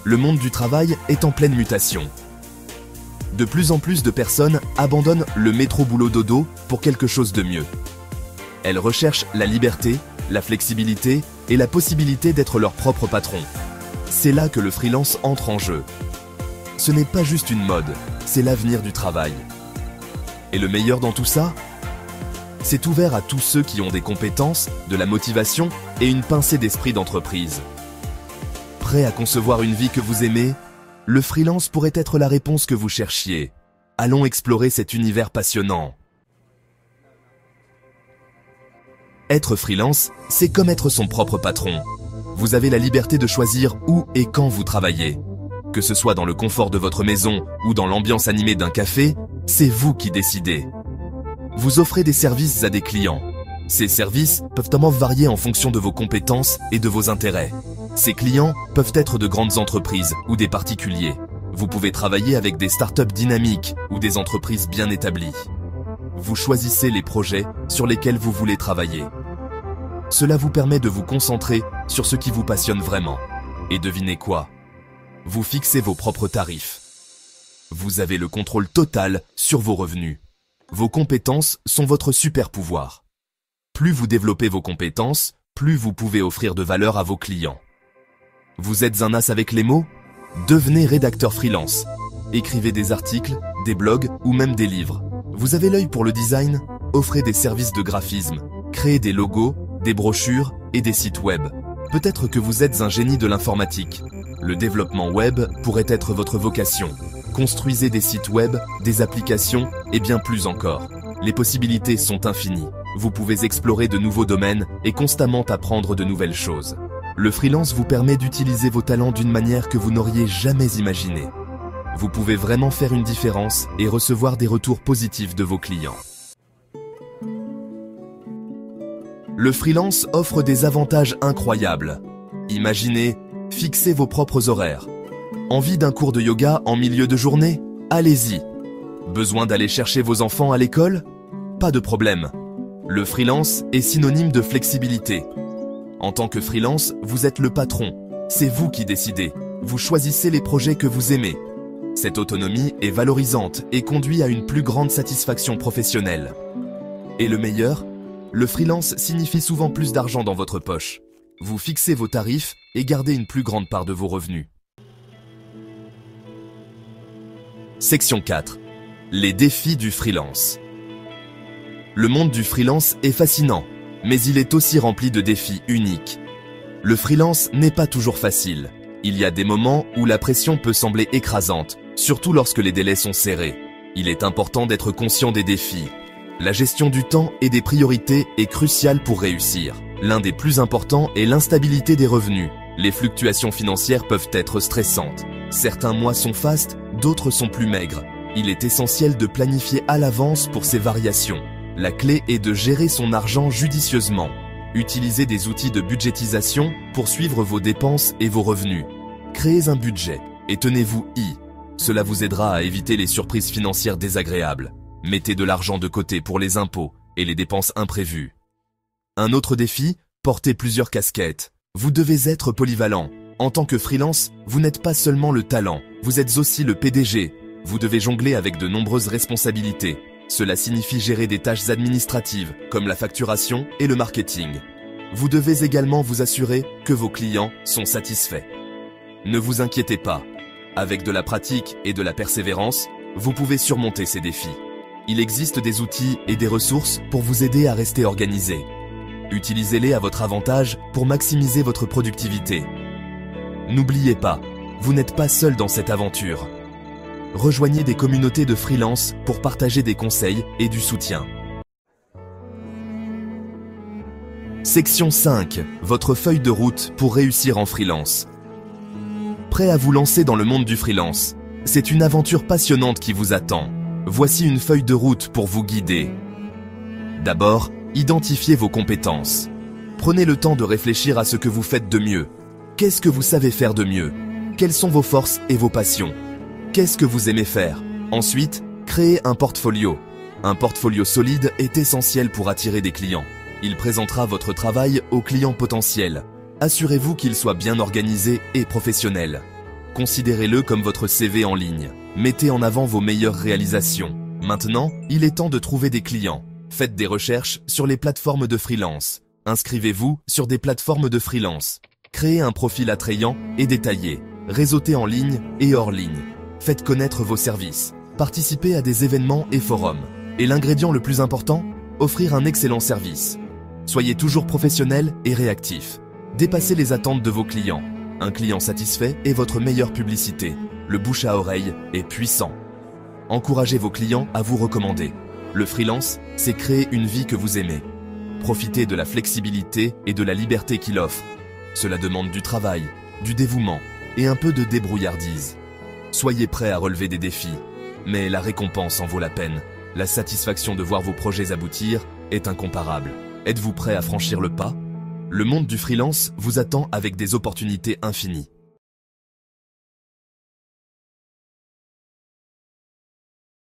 le monde du travail est en pleine mutation. De plus en plus de personnes abandonnent le métro-boulot-dodo pour quelque chose de mieux. Elles recherchent la liberté, la flexibilité et la possibilité d'être leur propre patron. C'est là que le freelance entre en jeu. Ce n'est pas juste une mode, c'est l'avenir du travail. Et le meilleur dans tout ça ? C'est ouvert à tous ceux qui ont des compétences, de la motivation et une pincée d'esprit d'entreprise. Prêt à concevoir une vie que vous aimez ? Le freelance pourrait être la réponse que vous cherchiez. Allons explorer cet univers passionnant. Être freelance, c'est comme être son propre patron. Vous avez la liberté de choisir où et quand vous travaillez. Que ce soit dans le confort de votre maison ou dans l'ambiance animée d'un café, c'est vous qui décidez. Vous offrez des services à des clients. Ces services peuvent varier en fonction de vos compétences et de vos intérêts. Ces clients peuvent être de grandes entreprises ou des particuliers. Vous pouvez travailler avec des startups dynamiques ou des entreprises bien établies. Vous choisissez les projets sur lesquels vous voulez travailler. Cela vous permet de vous concentrer sur ce qui vous passionne vraiment. Et devinez quoi ? Vous fixez vos propres tarifs. Vous avez le contrôle total sur vos revenus. Vos compétences sont votre super pouvoir. Plus vous développez vos compétences, plus vous pouvez offrir de valeur à vos clients. Vous êtes un as avec les mots ? Devenez rédacteur freelance. Écrivez des articles, des blogs ou même des livres. Vous avez l'œil pour le design ? Offrez des services de graphisme. Créez des logos, des brochures et des sites web. Peut-être que vous êtes un génie de l'informatique. Le développement web pourrait être votre vocation. Construisez des sites web, des applications et bien plus encore. Les possibilités sont infinies. Vous pouvez explorer de nouveaux domaines et constamment apprendre de nouvelles choses. Le freelance vous permet d'utiliser vos talents d'une manière que vous n'auriez jamais imaginée. Vous pouvez vraiment faire une différence et recevoir des retours positifs de vos clients. Le freelance offre des avantages incroyables. Imaginez, fixez vos propres horaires. Envie d'un cours de yoga en milieu de journée ? Allez-y. Besoin d'aller chercher vos enfants à l'école ? Pas de problème. Le freelance est synonyme de flexibilité. En tant que freelance, vous êtes le patron. C'est vous qui décidez. Vous choisissez les projets que vous aimez. Cette autonomie est valorisante et conduit à une plus grande satisfaction professionnelle. Et le meilleur ? Le freelance signifie souvent plus d'argent dans votre poche. Vous fixez vos tarifs et gardez une plus grande part de vos revenus. Section 4. Les défis du freelance. Le monde du freelance est fascinant, mais il est aussi rempli de défis uniques. Le freelance n'est pas toujours facile. Il y a des moments où la pression peut sembler écrasante, surtout lorsque les délais sont serrés. Il est important d'être conscient des défis. La gestion du temps et des priorités est cruciale pour réussir. L'un des plus importants est l'instabilité des revenus. Les fluctuations financières peuvent être stressantes. Certains mois sont fastes, d'autres sont plus maigres. Il est essentiel de planifier à l'avance pour ces variations. La clé est de gérer son argent judicieusement. Utilisez des outils de budgétisation pour suivre vos dépenses et vos revenus. Créez un budget et tenez-vous-y. Cela vous aidera à éviter les surprises financières désagréables. Mettez de l'argent de côté pour les impôts et les dépenses imprévues. Un autre défi, portez plusieurs casquettes. Vous devez être polyvalent. En tant que freelance, vous n'êtes pas seulement le talent, vous êtes aussi le PDG. Vous devez jongler avec de nombreuses responsabilités. Cela signifie gérer des tâches administratives, comme la facturation et le marketing. Vous devez également vous assurer que vos clients sont satisfaits. Ne vous inquiétez pas. Avec de la pratique et de la persévérance, vous pouvez surmonter ces défis. Il existe des outils et des ressources pour vous aider à rester organisé. Utilisez-les à votre avantage pour maximiser votre productivité. N'oubliez pas, vous n'êtes pas seul dans cette aventure. Rejoignez des communautés de freelance pour partager des conseils et du soutien. Section 5. Votre feuille de route pour réussir en freelance. Prêt à vous lancer dans le monde du freelance? C'est une aventure passionnante qui vous attend. Voici une feuille de route pour vous guider. D'abord, identifiez vos compétences. Prenez le temps de réfléchir à ce que vous faites de mieux. Qu'est-ce que vous savez faire de mieux? Quelles sont vos forces et vos passions? Qu'est-ce que vous aimez faire? Ensuite, créez un portfolio. Un portfolio solide est essentiel pour attirer des clients. Il présentera votre travail aux clients potentiels. Assurez-vous qu'il soit bien organisé et professionnel. Considérez-le comme votre CV en ligne. Mettez en avant vos meilleures réalisations. Maintenant, il est temps de trouver des clients. Faites des recherches sur les plateformes de freelance. Inscrivez-vous sur des plateformes de freelance. Créez un profil attrayant et détaillé. Réseautez en ligne et hors ligne. Faites connaître vos services. Participez à des événements et forums. Et l'ingrédient le plus important, offrir un excellent service. Soyez toujours professionnel et réactif. Dépassez les attentes de vos clients. Un client satisfait est votre meilleure publicité. Le bouche à oreille est puissant. Encouragez vos clients à vous recommander. Le freelance, c'est créer une vie que vous aimez. Profitez de la flexibilité et de la liberté qu'il offre. Cela demande du travail, du dévouement et un peu de débrouillardise. Soyez prêts à relever des défis, mais la récompense en vaut la peine. La satisfaction de voir vos projets aboutir est incomparable. Êtes-vous prêt à franchir le pas ? Le monde du freelance vous attend avec des opportunités infinies.